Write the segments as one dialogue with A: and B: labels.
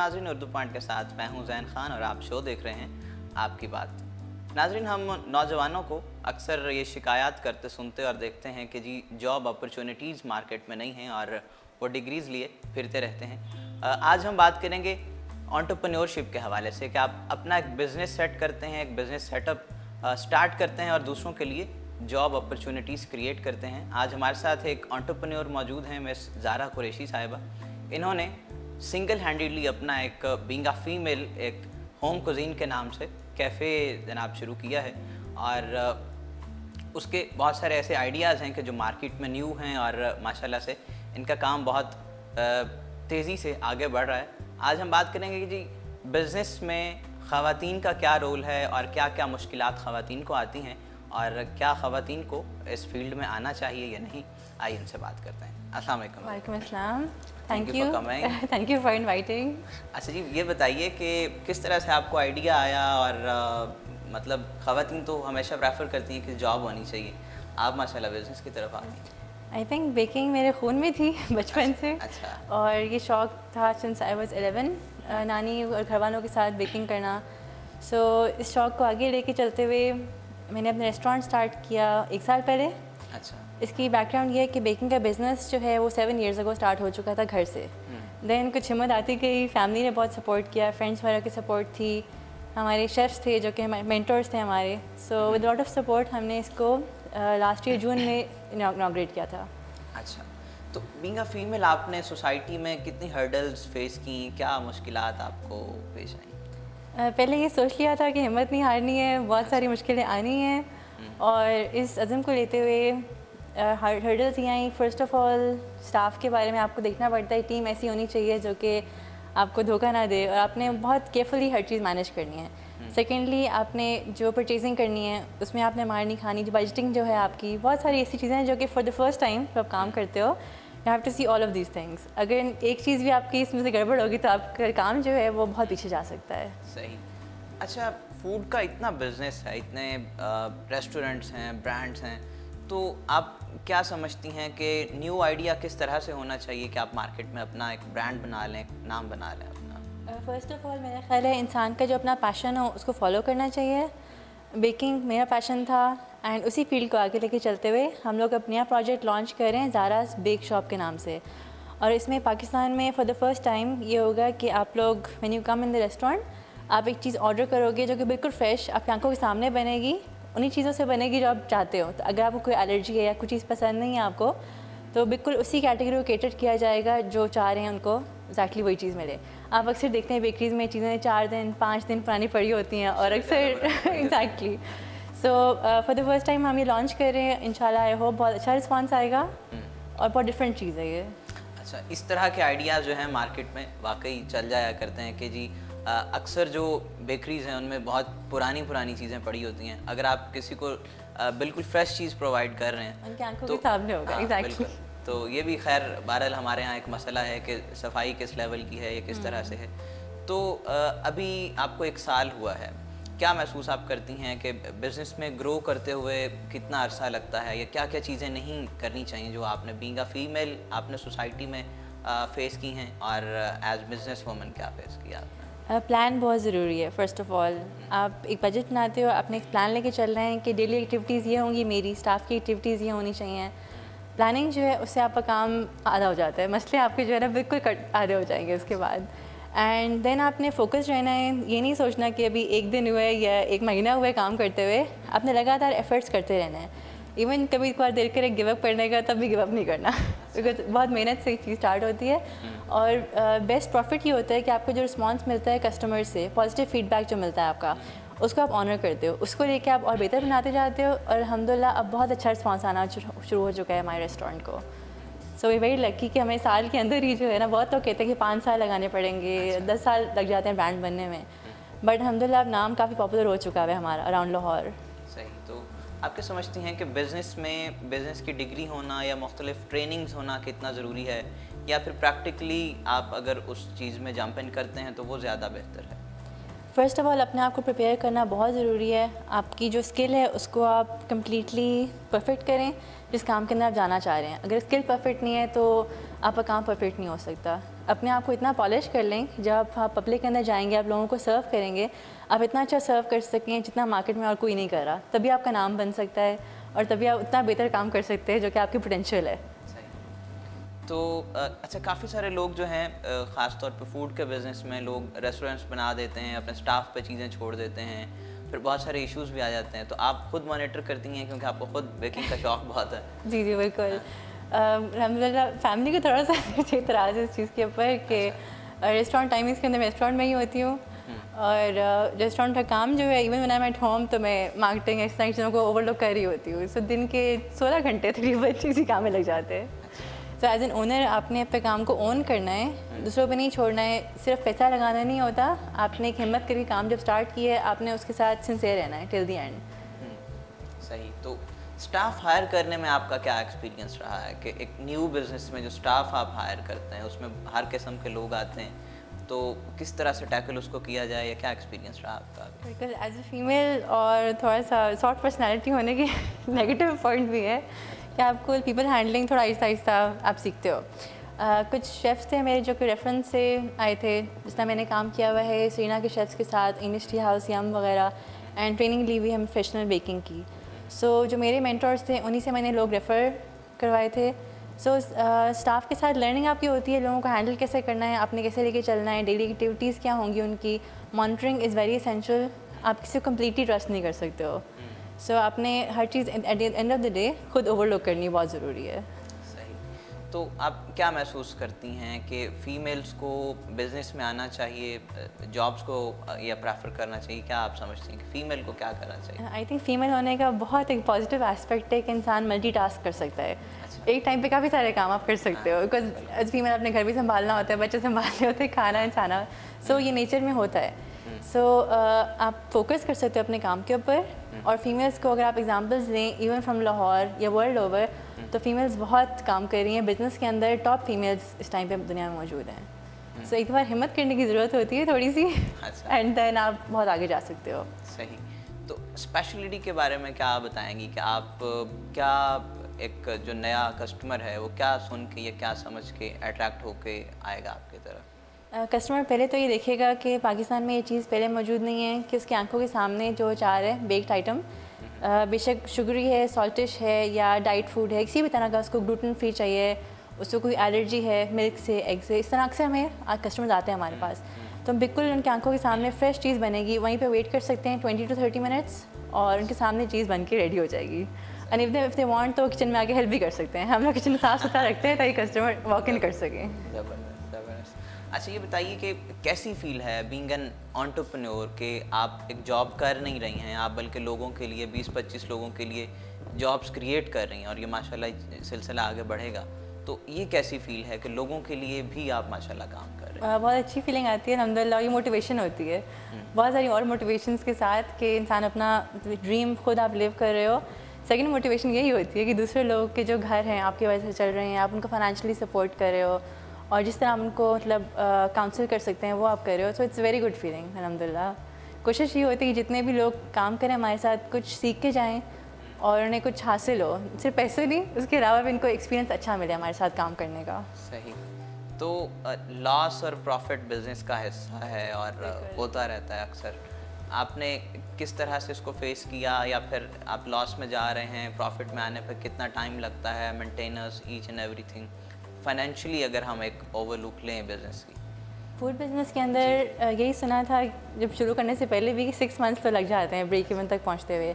A: नाज़रीन, उर्दू पॉइंट के साथ मैं हूं ज़ैन खान और आप शो देख रहे हैं आपकी बात। नाज़रीन, हम नौजवानों को अक्सर ये शिकायत करते सुनते और देखते हैं कि जी जॉब अपॉर्चुनिटीज़ मार्केट में नहीं हैं और वो डिग्रीज़ लिए फिरते रहते हैं। आज हम बात करेंगे एंटरप्रेन्योरशिप के हवाले से कि आप अपना एक बिज़नेस सेट करते हैं, एक बिज़नेस सेटअप स्टार्ट करते हैं और दूसरों के लिए जॉब अपॉर्चुनिटीज़ क्रिएट करते हैं। आज हमारे साथ एक एंटरप्रेन्योर मौजूद हैं, मिस ज़ारा कुरैशी साहिबा। इन्होंने सिंगल हैंडेडली अपना एक बीइंग अ फीमेल एक होम कुजीन के नाम से कैफ़े जनाब शुरू किया है और उसके बहुत सारे ऐसे आइडियाज़ हैं कि जो मार्केट में न्यू हैं और माशाल्लाह से इनका काम बहुत तेज़ी से आगे बढ़ रहा है। आज हम बात करेंगे कि जी बिज़नेस में ख़वातीन का क्या रोल है और क्या क्या मुश्किलात ख़वातीन को आती हैं और क्या ख़वातीन को इस फील्ड में आना चाहिए या नहीं। आइए उनसे बात करते हैं। अस्सलाम वालेकुम।
B: वालेकुम अस्सलाम। Thank
A: you for coming.
B: Thank you for inviting.
A: अच्छा जी, ये बताइए कि किस तरह से आपको आइडिया आया और मतलब ख़वातीन तो हमेशा प्रेफर करती हैं कि जॉब होनी चाहिए, आप माशाल्लाह बिज़नेस की तरफ आ गई।
B: आई थिंक बेकिंग मेरे खून में थी बचपन से।
A: अच्छा।
B: और ये शौक़ था सिंस आई वाज 11, नानी और घर वालों के साथ बेकिंग करना। सो इस शौक़ को आगे लेके चलते हुए मैंने अपना रेस्टोरेंट स्टार्ट किया 1 साल पहले।
A: अच्छा।
B: इसकी बैकग्राउंड ये है कि बेकिंग का बिज़नेस जो है वो 7 ईयर्स अगो स्टार्ट हो चुका था घर से। देन कुछ हिम्मत आती गई, फैमिली ने बहुत सपोर्ट किया, फ्रेंड्स वगैरह की सपोर्ट थी, हमारे शेफ्स थे जो कि हमारे मेंटर्स थे हमारे। So with lot of support हमने इसको लास्ट ईयर जून में इनॉग्रेट किया था।
A: अच्छा, तो बीइंग अ फीमेल आपने सोसाइटी में कितनी हर्डल्स फेस की, क्या मुश्किलात आपको पेश आई?
B: पहले ये सोच लिया था कि हिम्मत नहीं हारनी है, बहुत सारी मुश्किलें आनी हैं और इस अज़म को लेते हुए हर्डल्स ये आई। फ़र्स्ट ऑफ़ ऑल स्टाफ के बारे में आपको देखना पड़ता है, टीम ऐसी होनी चाहिए जो कि आपको धोखा ना दे और आपने बहुत केयरफुली हर चीज़ मैनेज करनी है। सेकेंडली आपने जो परचेजिंग करनी है उसमें आपने मार नहीं खानी, जो बजटिंग जो है आपकी, बहुत सारी ऐसी चीज़ें हैं जो कि फॉर द फर्स्ट टाइम जब आप काम करते हो you have to see all of these things. अगर एक चीज़ भी आपकी इसमें से गड़बड़ होगी तो आपका काम जो है वो बहुत पीछे जा सकता है।
A: सही। अच्छा, फूड का इतना बिजनेस है, इतने रेस्टोरेंट्स हैं, ब्रांड्स हैं, तो आप क्या समझती हैं कि न्यू आइडिया किस तरह से होना चाहिए कि आप मार्केट में अपना एक ब्रांड बना लें, एक नाम बना लें अपना?
B: फ़र्स्ट ऑफ़ ऑल मेरा ख्याल है इंसान का जो अपना पैशन हो उसको फॉलो करना चाहिए। बेकिंग मेरा पैशन था एंड उसी फील्ड को आगे लेके चलते हुए हम लोग अपना प्रोजेक्ट लॉन्च कर रहे हैं ज़ाराज़ बेक शॉप के नाम से। और इसमें पाकिस्तान में फॉर द फर्स्ट टाइम ये होगा कि आप लोग when you come in the restaurant आप एक चीज़ ऑर्डर करोगे जो कि बिल्कुल फ्रेश आपकी आंखों के सामने बनेगी, उन्हीं चीज़ों से बनेगी जो आप चाहते हो। तो अगर आपको कोई एलर्जी है या कुछ चीज़ पसंद नहीं है आपको, तो बिल्कुल उसी कैटेगरी को कैटर किया जाएगा जो चाह रहे हैं उनको एक्जैक्टली वही चीज़ मिले। आप अक्सर देखते हैं बेकरीज़ में चीज़ें 4 दिन 5 दिन पुरानी पड़ी होती हैं और अक्सर exactly. So for the first time हम ये लॉन्च कर रहे हैं, इंशाल्लाह आई होप बहुत अच्छा रिस्पॉन्स आएगा और बहुत डिफरेंट चीज़ है ये।
A: अच्छा, इस तरह के आइडियाज़ जो हैं मार्केट में वाकई चल जाया करते हैं कि जी अक्सर जो बेकरीज़ हैं उनमें बहुत पुरानी चीज़ें पड़ी होती हैं। अगर आप किसी को बिल्कुल फ्रेश चीज़ प्रोवाइड कर रहे हैं
B: उनकी आंखों के सामने होगा। एग्जैक्टली।
A: तो ये भी खैर बहरहाल हमारे यहाँ एक मसला है कि सफाई किस लेवल की है, ये किस तरह से है। तो अभी आपको 1 साल हुआ है, क्या महसूस आप करती हैं कि बिज़नेस में ग्रो करते हुए कितना अरसा लगता है या क्या क्या चीज़ें नहीं करनी चाहिए जो आपने बीइंग अ फीमेल आपने सोसाइटी में फ़ेस की हैं और एज बिज़नेस वूमन क्या फ़ेस किया आपने?
B: प्लान बहुत ज़रूरी है। फ़र्स्ट ऑफ़ ऑल आप एक बजट बनाते हो, अपने एक प्लान लेके चल रहे हैं कि डेली एक्टिविटीज़ ये होंगी, मेरी स्टाफ की एक्टिविटीज़ ये होनी चाहिए। प्लानिंग जो है उससे आपका काम आधा हो जाता है, मसले आपके जो है ना बिल्कुल आधे हो जाएंगे उसके बाद। एंड देन आपने फोकस रहना है, ये नहीं सोचना कि अभी 1 दिन हुआ है या 1 महीना हुआ है काम करते हुए, आपने लगातार एफर्ट्स करते रहना है। इवन कभी एक बार दिल करे गिव अप करने का तब भी गिव अप नहीं करना बिकॉज बहुत मेहनत से चीज़ स्टार्ट होती है। और बेस्ट प्रॉफिट ये होता है कि आपको जो रिस्पॉन्स मिलता है कस्टमर से, पॉजिटिव फीडबैक जो मिलता है आपका, उसको आप ऑनर करते हो, उसको लेके आप और बेहतर बनाते जाते हो और अल्हम्दुलिल्लाह अब बहुत अच्छा रिस्पॉन्स आना शुरू हो चुका है हमारे रेस्टोरेंट को। सो वी वेरी लकी कि हमें साल के अंदर ही जो है ना, बहुत लोग कहते हैं कि 5 साल लगाने पड़ेंगे, 10 साल लग जाते हैं ब्रांड बनने में, बट अल्हम्दुलिल्लाह अब नाम काफ़ी पॉपुलर हो चुका है हमारा अराउंड लाहौर।
A: सही। तो आप क्या समझती हैं कि बिज़नेस में बिज़नेस की डिग्री होना या मुख्तलिफ ट्रेनिंग्स होना कितना ज़रूरी है, या फिर प्रैक्टिकली आप अगर उस चीज़ में जंप इन करते हैं तो वो ज़्यादा बेहतर है?
B: फ़र्स्ट ऑफ़ ऑल अपने आप को प्रिपेयर करना बहुत ज़रूरी है। आपकी जो स्किल है उसको आप कम्प्लीटली परफेक्ट करें जिस काम के अंदर आप जाना चाह रहे हैं। अगर स्किल परफेक्ट नहीं है तो आपका काम परफेक्ट नहीं हो सकता। अपने आप को इतना पॉलिश कर लें कि जब आप पब्लिक के अंदर जाएंगे, आप लोगों को सर्व करेंगे, आप इतना अच्छा सर्व कर सकें जितना मार्केट में और कोई नहीं कर रहा। तभी आपका नाम बन सकता है और तभी आप उतना बेहतर काम कर सकते हैं जो कि आपकी पोटेंशियल है।
A: तो अच्छा, काफ़ी सारे लोग जो हैं ख़ास तौर पे फूड के बिज़नेस में लोग रेस्टोरेंट्स बना देते हैं, अपने स्टाफ पे चीज़ें छोड़ देते हैं, फिर बहुत सारे इश्यूज भी आ जाते हैं। तो आप खुद मॉनिटर करती हैं क्योंकि आपको खुद बेकिंग का शौक़ बहुत है।
B: जी जी बिल्कुल। अल्हम्दुलिल्लाह फैमिली को थोड़ा सा इतराज़ है इस चीज़ के ऊपर कि रेस्टोरेंट टाइमिंग्स के अंदर मैं रेस्टोरेंट में ही होती हूँ और रेस्टोरेंट का काम जो है even when I am at home तो मैं मार्केटिंग इस तरह चीज़ों को ओवरलुक कर रही होती हूँ। सो दिन के 16 घंटे तकरीबन इसी काम में लग जाते हैं। सो एज एन ओनर आपने अपने काम को ओन करना है, दूसरों पे नहीं छोड़ना है। सिर्फ पैसा लगाना नहीं होता, आपने एक हिम्मत करके काम जब स्टार्ट किया है आपने उसके साथ सिंसियर रहना है टिल द एंड।
A: सही। तो स्टाफ हायर करने में आपका क्या एक्सपीरियंस रहा है कि एक न्यू बिज़नेस में जो स्टाफ आप हायर करते हैं उसमें हर किस्म के लोग आते हैं, तो किस तरह से टैकल उसको किया जाए, या क्या एक्सपीरियंस रहा आपका?
B: बिल्कुल, एज ए फीमेल और थोड़ा सा सॉफ्ट पर्सनैलिटी होने की नेगेटिव पॉइंट भी है कि आपको पीपल हैंडलिंग थोड़ा आहिस्ता आहिस्ता आप सीखते हो। कुछ शेफ़्स थे मेरे जो कि रेफरेंस से आए थे, जिस तरह मैंने काम किया हुआ है सरीना के शेफ़्स के साथ, इंग्लिश टी हाउस, यम वगैरह, एंड ट्रेनिंग ली हुई है प्रोफेशनल बेकिंग की। सो जो मेरे मेंटर्स थे उन्हीं से मैंने लोग रेफ़र करवाए थे। सो स्टाफ के साथ लर्निंग आपकी होती है, लोगों को हैंडल कैसे करना है, आपने कैसे लेके चलना है, डेली एक्टिविटीज़ क्या होंगी उनकी, मॉनिटरिंग इज़ वेरी एसेंशियल। आप किसी को कम्प्लीटली ट्रस्ट नहीं कर सकते हो। सो आपने हर चीज़ at the end of the day खुद ओवरलुक करनी बहुत ज़रूरी है।
A: सही। तो आप क्या महसूस करती हैं कि फ़ीमेल्स को बिज़नेस में आना चाहिए, जॉब्स को या प्रेफर करना चाहिए? क्या आप समझती हैं कि फ़ीमेल को क्या करना चाहिए?
B: आई थिंक फ़ीमेल होने का बहुत एक पॉजिटिव एस्पेक्ट है कि इंसान मल्टीटास्क कर सकता है।
A: अच्छा।
B: एक टाइम पे काफ़ी सारे काम आप कर सकते हो, बिकॉज एज फीमेल अपने घर भी संभालना होता है, बच्चे संभालने होते हैं, खाना इंसाना, सो ये नेचर में होता है। सो आप फोकस कर सकते हो अपने काम के ऊपर। और फीमेल्स को अगर आप एग्जांपल्स लें इवन फ्रॉम लाहौर या वर्ल्ड ओवर, तो फीमेल्स बहुत काम कर रही हैं बिज़नेस के अंदर। टॉप फीमेल्स इस टाइम पे दुनिया में मौजूद हैं। सो एक बार हिम्मत करने की ज़रूरत होती है थोड़ी सी, एंड देन आप बहुत आगे जा सकते हो।
A: सही। तो स्पेशलिटी के बारे में क्या बताएंगी कि आप क्या एक जो नया कस्टमर है वो क्या सुन के या क्या समझ के अट्रैक्ट होके आएगा आपकी तरफ?
B: कस्टमर पहले तो ये देखेगा कि पाकिस्तान में ये चीज़ पहले मौजूद नहीं है कि उसकी आंखों के सामने जो चार है बेक्ड आइटम, बेशक शुगरी है, सॉल्टिश है या डाइट फूड है, किसी भी तरह का, उसको ग्लूटेन फ्री चाहिए, उसको कोई एलर्जी है मिल्क से, एग से, इस तरह से हमें कस्टमर्स आते हैं हमारे पास। तो बिल्कुल उनकी आंखों के सामने फ्रेश चीज़ बनेगी, वहीं पे वेट कर सकते हैं 20 to 30 मिनट्स और उनके सामने चीज़ बन के रेडी हो जाएगी। एंड इफ़ दे वांट तो किचन में आके हेल्प भी कर सकते हैं। हम लोग किचन साफ़ सुथरा रखते हैं ताकि कस्टमर वॉक इन कर सकें।
A: अच्छा, ये बताइए कि कैसी फील है बीइंग एन एंटरप्रेन्योर कि आप एक जॉब कर नहीं रही हैं, आप बल्कि लोगों के लिए 20-25 लोगों के लिए जॉब्स क्रिएट कर रही हैं और ये माशाल्लाह सिलसिला आगे बढ़ेगा। तो ये कैसी फील है कि लोगों के लिए भी आप माशाल्लाह काम कर रहे हैं?
B: बहुत अच्छी फीलिंग आती है अल्हम्दुलिल्लाह। ये मोटिवेशन होती है बहुत सारी और मोटिवेशंस के साथ कि इंसान अपना ड्रीम खुद आप लिव कर रहे हो। सेकंड मोटिवेशन यही होती है कि दूसरे लोग के जो घर हैं आपकी वजह से चल रहे हैं, आप उनको फाइनेंशियली सपोर्ट कर रहे हो और जिस तरह आप उनको मतलब काउंसिल कर सकते हैं वो आप कर रहे हो। So it's very good feeling अल्हम्दुलिल्लाह। कोशिश ये होती है कि जितने भी लोग काम करें हमारे साथ कुछ सीख के जाएं और उन्हें कुछ हासिल हो, सिर्फ पैसे नहीं, उसके अलावा भी इनको एक्सपीरियंस अच्छा मिले हमारे साथ काम करने का।
A: सही। तो लॉस और प्रॉफिट बिजनेस का हिस्सा है और होता रहता है अक्सर। आपने किस तरह से इसको फेस किया, या फिर आप लॉस में जा रहे हैं, प्रॉफिट में आने पर कितना टाइम लगता है, maintenance, each and everything financially, अगर हम एक ओवरलुक लें बिजनेस की?
B: फूड बिज़नेस के अंदर यही सुना था जब शुरू करने से पहले भी कि 6 मंथ्स तो लग जाते हैं ब्रेक इवन तक पहुंचते हुए।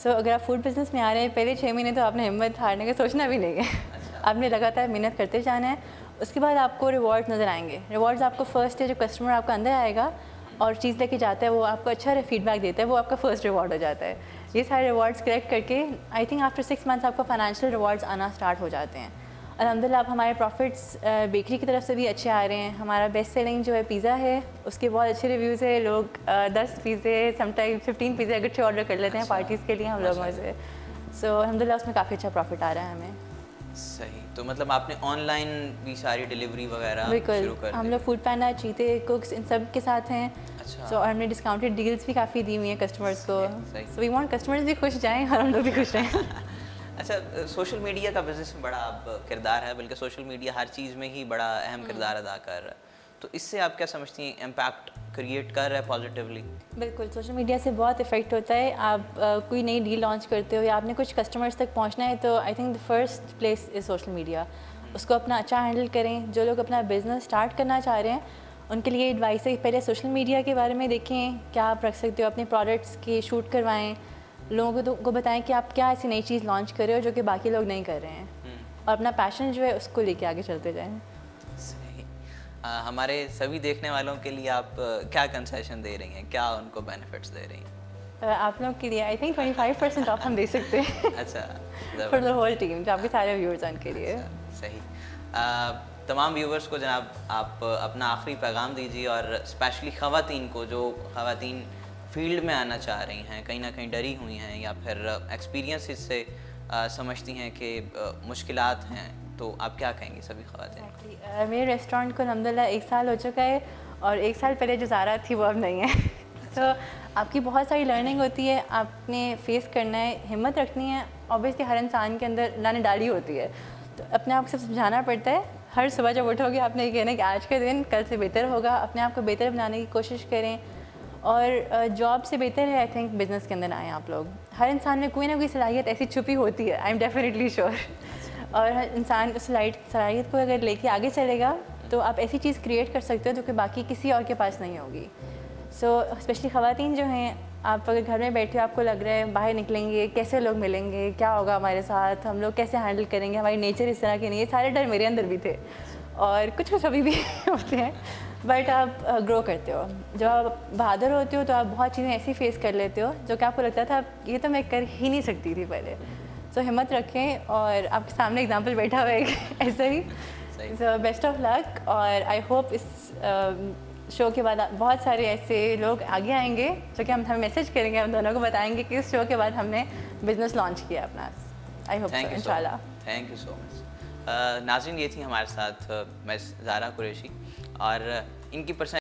B: सो अगर आप फूड बिज़नेस में आ रहे हैं पहले 6 महीने तो आपने हिम्मत हारने का सोचना भी नहीं है।
A: अच्छा।
B: आपने लगातार मेहनत करते जाना है, उसके बाद आपको रिवॉर्ड नज़र आएंगे। रिवॉर्ड्स आपको फर्स्ट है, जो कस्टमर आपका अंदर आएगा और चीज़ लेके जाता है, वो आपको अच्छा फीडबैक देता है, वो आपका फर्स्ट रिवॉर्ड हो जाता है। ये सारे रिवॉर्ड्स कलेक्ट करके आई थिंक आफ्टर 6 मंथ्स आपको फाइनेंशियल रिवॉर्ड्स आना स्टार्ट हो जाते हैं। अल्हम्दुलिल्लाह अब हमारे प्रॉफिट्स बेकरी की तरफ से भी अच्छे आ रहे हैं। हमारा बेस्ट सेलिंग जो है पिज़्ज़ा है, उसके बहुत अच्छे रिव्यूज़ है। लोग 10 पिज़्ज़े, समटाइम 15 पिज़्ज़े अगर ऑर्डर कर लेते हैं पार्टीज़ के लिए हम लोगों से। सो अल्हम्दुलिल्लाह उसमें काफ़ी अच्छा प्रॉफिट आ रहा है हमें।
A: सही। तो मतलब आपने ऑनलाइन भी सारी डिलीवरी वगैरह शुरू कर दी?
B: हम लोग फूड पैंडा, चीते, कुक्स, इन सब के साथ हैं।
A: अच्छा।
B: सो और हमने डिस्काउंटेड डील्स भी काफ़ी दी हुई हैं कस्टमर्स को। सो वी वांट कस्टमर्स भी खुश जाएं और हम लोग भी खुश रहें।
A: अच्छा, सोशल मीडिया का बिज़नेस में बड़ा अब किरदार है, बल्कि सोशल मीडिया हर चीज़ में ही बड़ा अहम किरदार अदा कर रहा है, तो इससे आप क्या समझती हैं, इम्पैक्ट क्रिएट कर रहा है पॉजिटिवली?
B: बिल्कुल, सोशल मीडिया से बहुत इफ़ेक्ट होता है। आप कोई नई डील लॉन्च करते हो या आपने कुछ कस्टमर्स तक पहुंचना है, तो I think the first place is social media. उसको अपना अच्छा हैंडल करें। जो लोग अपना बिज़नेस स्टार्ट करना चाह रहे हैं उनके लिए एडवाइस है, पहले सोशल मीडिया के बारे में देखें, क्या आप रख सकते हो, अपने प्रोडक्ट्स के शूट करवाएं, लोगों को बताएं कि आप क्या ऐसी नई चीज़ लॉन्च कर रहे हो जो कि बाकी लोग नहीं कर रहे हैं, और अपना पैशन जो है उसको लेके आगे चलते जाएं।
A: सही। हमारे सभी देखने वालों के लिए आप क्या कंसेशन दे रही हैं, क्या उनको बेनिफिट्स दे रही हैं?
B: आप लोग के लिए आई थिंक 25% ऑफ हम दे सकते हैं।
A: अच्छा,
B: फॉर द होल टीम, जो आपके सारे व्यूअर्स हैं उनके लिए।
A: अच्छा, सही। तमाम व्यूवर्स को जनाब आप अपना आखिरी पैगाम दीजिए, और स्पेशली ख़वातीन को, जो ख़वातीन फील्ड में आना चाह रही हैं, कहीं ना कहीं डरी हुई हैं या फिर एक्सपीरियंस से समझती हैं कि मुश्किलात हैं, तो आप क्या कहेंगी सभी ख़वातीन?
B: मेरे रेस्टोरेंट को अल्हम्दुलिल्लाह 1 साल हो चुका है, और 1 साल पहले जो ज़ारा थी वो अब नहीं है। तो आपकी बहुत सारी लर्निंग होती है, आपने फेस करना है, हिम्मत रखनी है। ऑब्वियसली हर इंसान के अंदर अल्लाह ने डाली होती है, तो अपने आप को सब समझाना पड़ता है। हर सुबह जब उठोगे आपने ये कहना है कि आज का दिन कल से बेहतर होगा, अपने आप को बेहतर बनाने की कोशिश करें। और जॉब से बेहतर है आई थिंक बिज़नेस के अंदर आएँ आप लोग। हर इंसान में कोई ना कोई सलाहियत ऐसी छुपी होती है, आई एम डेफिनेटली श्योर। और हर इंसान उस सलाहियत को अगर लेके आगे चलेगा तो आप ऐसी चीज़ क्रिएट कर सकते हो जो कि बाकी किसी और के पास नहीं होगी। सो स्पेशली ख़वातीन जो हैं, आप अगर घर में बैठे हो, आपको लग रहा है बाहर निकलेंगे कैसे लोग मिलेंगे, क्या होगा हमारे साथ, हम लोग कैसे हैंडल करेंगे, हमारी नेचर इस तरह की नहीं है, सारे डर मेरे अंदर भी थे और कुछ कुछ अभी भी होते हैं। बट आप ग्रो करते हो, जब आप बहादुर होते हो तो आप बहुत चीज़ें ऐसी फेस कर लेते हो जो कि आपको लगता था ये तो मैं कर ही नहीं सकती थी पहले। सो हिम्मत रखें, और आपके सामने एग्जाम्पल बैठा हुआ है ऐसे ही। सो बेस्ट ऑफ लक, और आई होप इस शो के बाद बहुत सारे ऐसे लोग आगे आएंगे जो कि हमें मैसेज करेंगे, हम दोनों को बताएंगे कि इस शो के बाद हमने बिज़नेस लॉन्च किया अपना। आई होप सो, इंशाल्लाह।
A: Thank you so much. नाज़रीन, ये थी हमारे साथ मिस ज़ारा कुरैशी, और इनकी